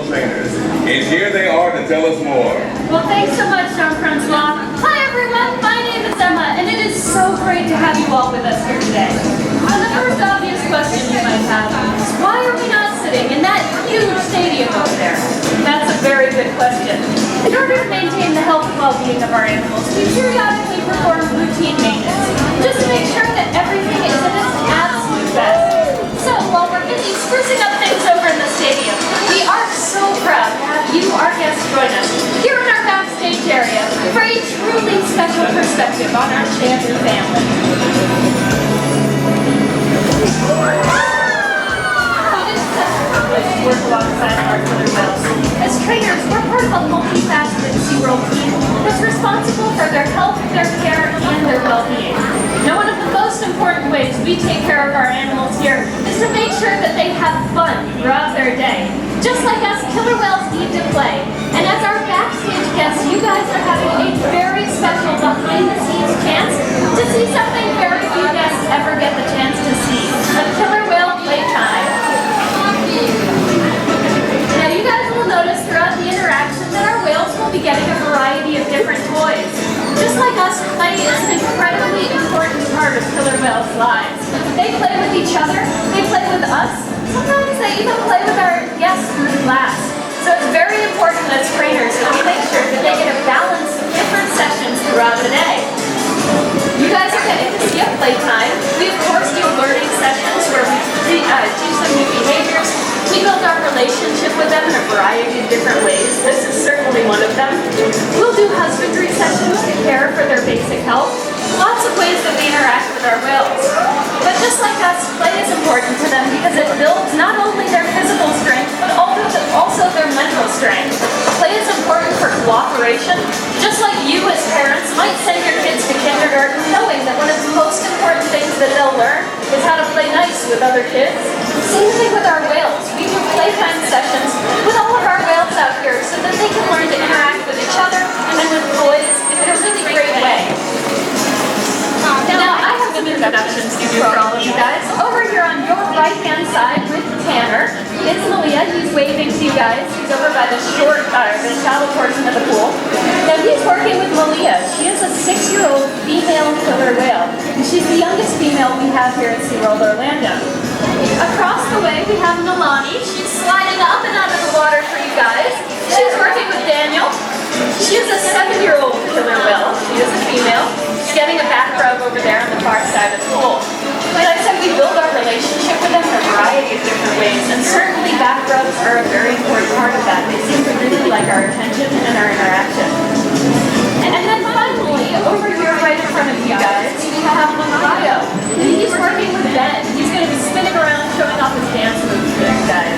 SeaWorld trainers. And here they are to tell us more. Well, thanks so much, Jean-Francois. Hi everyone, my name is Emma, and it is so great to have you all with us here today. And the first obvious question you might have is, why are we not sitting in that huge stadium over there? That's a very good question. In order to maintain the health and well-being of our animals, we periodically perform routine maintenance, just to make sure that everything is at its absolute best. So, while we're busy sprucing up things over in the stadium, we are so proud to have you, our guests, join us here in our backstage area for a truly special perspective on our Shamu family. To work alongside our killer whales. As trainers, we're part of a multifaceted SeaWorld team that's responsible for their health, their care, and their well-being. Now, one of the most important ways we take care of our animals here is to make sure that they have fun throughout their day. Just like us, killer whales need to play. And as our backstage guests, you guys are having a very special behind-the-scenes chance to see something very few guests ever get the chance to see. A killer whale playtime. Now you guys will notice throughout the interaction that our whales will be getting a variety of different toys. Just like us, play is an incredibly important part of killer whales' lives. They play with each other, they play with us, sometimes they even play with our guests through class. So it's very important as trainers that we make sure that they get a balance of different sessions throughout the day. You guys are getting to see a playtime. We of course do learning sessions where we teach them new behaviors. We build our relationship with them in a variety of different ways. This is certainly one of them. We'll do husbandry sessions to care for their basic health. Lots of ways that we interact with our whales. But just like us, play is important to them because it builds not only their physical strength, but also their mental strength. Play is important for cooperation. Just like you as parents might send your kids to kindergarten knowing that one of the most important things that they'll learn is how to play nice with other kids. Same thing with our whales. We do playtime sessions with all of our whales out here so that they can learn to interact with each other and with toys in a really great way. Now, I have some introductions to do for all of you guys. Over here on your right-hand side with Tanner is Malia. He's waving to you guys. He's over by the shallow portion of the pool. Now, he's working with Malia. She is a 6-year-old female killer whale. And she's the youngest female we have here at SeaWorld Orlando. Across the way, we have Nalani. She's sliding up and out of the water for you guys. She's working with Daniel. She is a 7-year-old killer whale. She is a female. She's getting a back rub over there on the far side of the pool. Like I said, we build our relationship with them in a variety of different ways, and certainly back rubs are a very important part of that. They seem to really like our attention and our interaction. And then finally, over here right in front of you guys, we have Makayo. And he's working with Ben. He's going to be spinning around showing off his dance moves for you guys.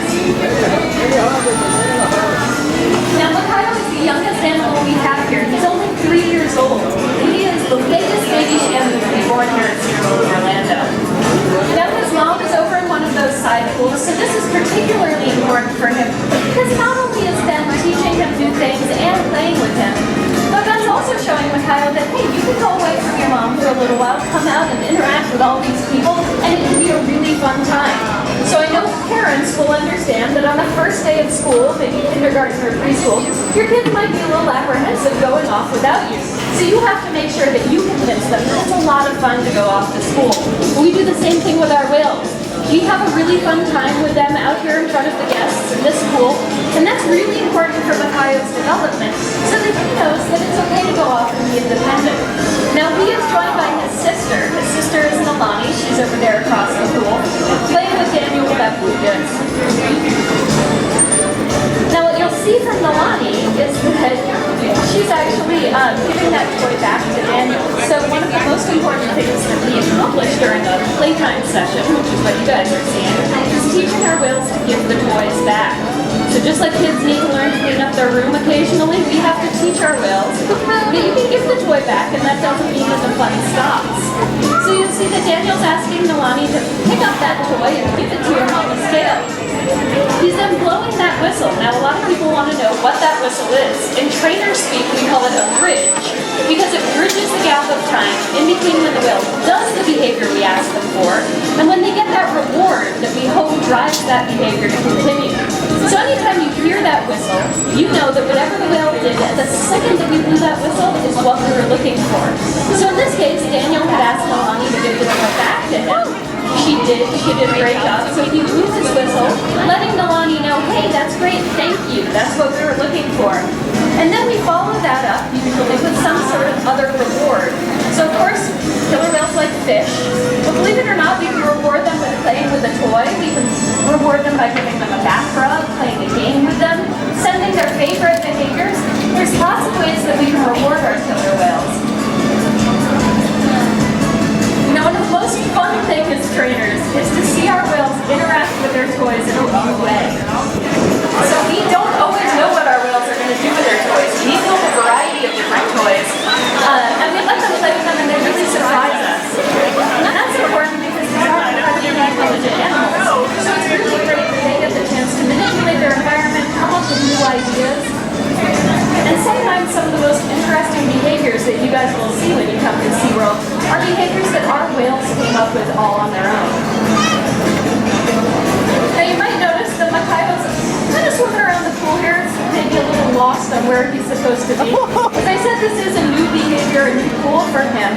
Now, Makayo is the youngest animal we have here. He's only 3 years old. He is the latest baby Shamu to be born here at SeaWorld Orlando. Now, his mom is over in one of those side pools, so this is particularly important for him because not only is Ben teaching him new things and playing with him, but Ben's also showing Makayo that, hey, you can go away from your mom for a little while, come out and interact with all these people, and it can be a really fun time. So I know parents will understand that on the first day of school, maybe kindergarten or preschool, your kids might be a little apprehensive going off without you. So you have to make sure that you convince them that it's a lot of fun to go off to school. We do the same thing with our whales. We have a really fun time with them out here in front of the guests in this pool, and that's really important for Makayo's development, so that he knows that it's okay to go off and be independent. Now, he is joined by his sister. His sister is Nalani. She's over there across the pool, playing with Daniel with that blue disc. Now, what you'll see from Nalani is that she's actually giving that toy back to Daniel. So one of the most important things that we accomplish during a playtime session, which is what you guys are seeing, is teaching our whales to give the toys back. So just like kids need to learn to clean up their room occasionally, we have to teach our whales that you can give the toy back, and that doesn't mean that the fun stops. So you'll see that Daniel's asking Nalani to pick up that toy and give it to your mama's tail. He's then blowing that whistle. Now, a lot of people want to know what that whistle is. In trainer speak, we call it a bridge, because it bridges the gap of time in between when the whale does the behavior we ask them for, and when they get that reward that we hope drives that behavior to continue. So anytime you hear that he did a great job. So he blew his whistle, letting Nalani know, hey, that's great, thank you. That's what we were looking for. And then we follow that up, usually with some sort of other reward. So of course, killer whales like fish, but believe it or not, we can reward them with playing with a toy. We can reward them by giving them a back rub, playing a game with them, sending their favorite behaviors. There's lots of ways that we can reward our killer whales. You know, one of the most fun things as trainers is to see our whales interact with their toys in a new way. So we don't always know what our whales are going to do with their toys. We build a variety of different toys, and we let them play with them and they really surprise us. And that's important because they are incredibly intelligent animals. So it's really great that they get the chance to manipulate their environment, come up with new ideas. And sometimes some of the most interesting behaviors that you guys will see when you come to SeaWorld are behaviors that our whales came up with all on their own. Now you might notice that Makayo's kind of swimming around the pool here, maybe a little lost on where he's supposed to be. As I said, this is a new behavior, a new pool for him.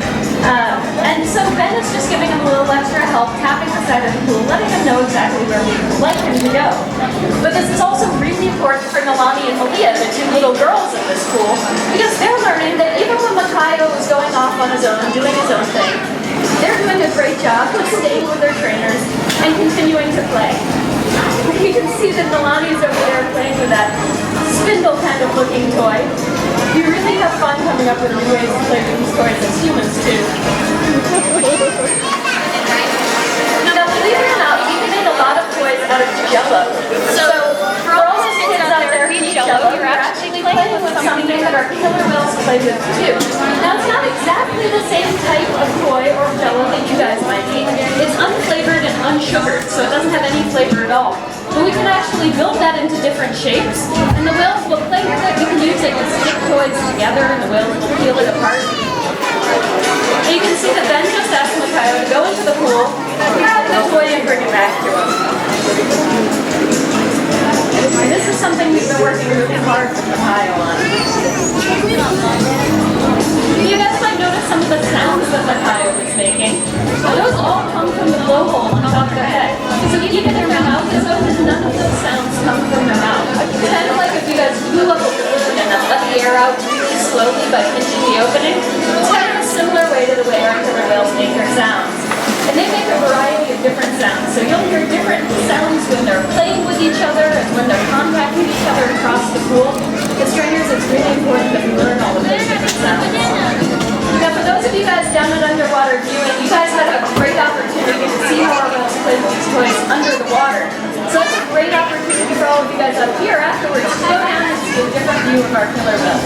And so Ben is just giving him a little extra help, tapping the side of the pool, letting him know exactly where we'd like him to go. But this is also really important for Nalani and Malia, the two little girls in this pool, because they're learning that even when Makayo is going off on his own and doing his own thing, they're doing a great job of staying with their trainers and continuing to play. You can see that Nalani's over there playing with that spindle kind of looking toy. We really have fun coming up with new ways to play with these toys as humans too. Now believe it or not, we can make a lot of toys out of Jello. So for all those kids out there who eat Jello, you're actually playing with something that our killer whales play with too. Now it's not exactly the same type of toy or Jello that you guys might eat. It's unflavored and unsugared, so it doesn't have any flavor at all. But we can actually build that into different shapes, and the whales will play with it. We can use it to stick toys together, and the whales will peel it apart. And you can see that Ben just asked Makayo to go into the pool, grab the toy, and bring it back to him. And this is something we've been working really hard with Makayo on. You guys might notice some of the sounds that Makayo is making. Those all come from the blowhole on top of their head. So when you get their mouth is open, none of those sounds come from their mouth. It's kind of like if you guys blew up a balloon and then let the air out really slowly by pinching the opening. It's kind of a similar way to the way our killer whales make their sounds. And they make a variety of different sounds. So you'll hear different sounds when they're playing with each other and when they're contacting each other across the pool. As trainers, it's really important that we learn all of those different sounds. Now for those of you guys down at underwater viewing, you guys had a great opportunity to see how our whales play with these toys under the water. So it's a great opportunity for all of you guys up here afterwards to go down and see a different view of our killer whales.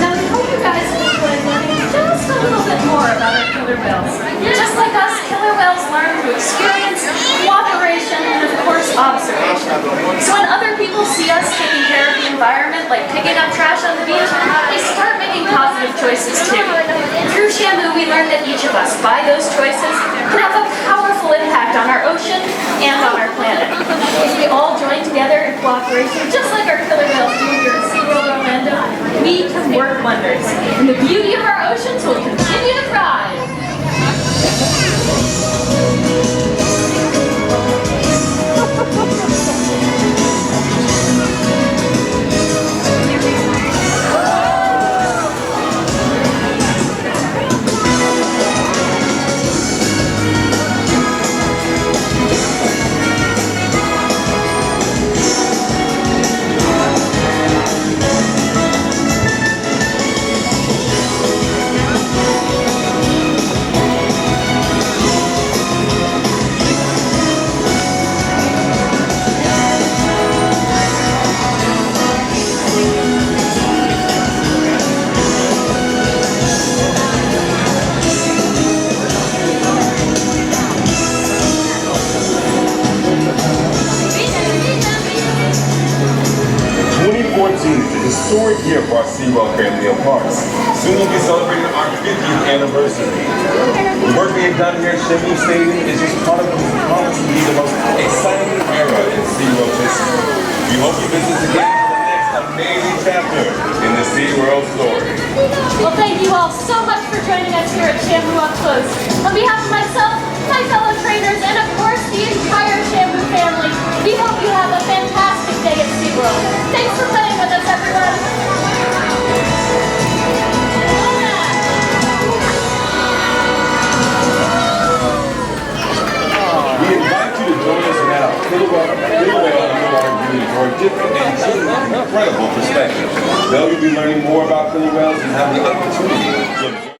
Now we hope you guys enjoy learning just a little bit more about our killer whales. Just like us, killer whales learn through experience, cooperation, and of course observation. So when other people see us taking care of the environment, like picking up trash on the beach, they start making positive choices too. Through Shamu, we learned that each of us, by those choices, can have a powerful impact on our ocean and on our planet. If we all join together in cooperation, just like our killer whales do here at SeaWorld Orlando, we can work wonders. And the beauty of our oceans will continue to thrive. Historic year for our SeaWorld family of parks. Soon we'll be celebrating our 50th anniversary. The work we have done here at Shamu Stadium is just part of what we promise to be the most exciting era in SeaWorld history. We hope you visit us again for the next amazing chapter in the SeaWorld story. Well, thank you all so much for joining us here at Shamu Up Close. On behalf of myself, my fellow trainers, and of course the entire Shamu family, we hope you have a fantastic day at SeaWorld. Thanks for playing with us, everyone. We invite you to join us now. Killer Whale underwater viewing for a different and truly incredible perspective. Now you'll be learning more about killer whales and have the opportunity to observe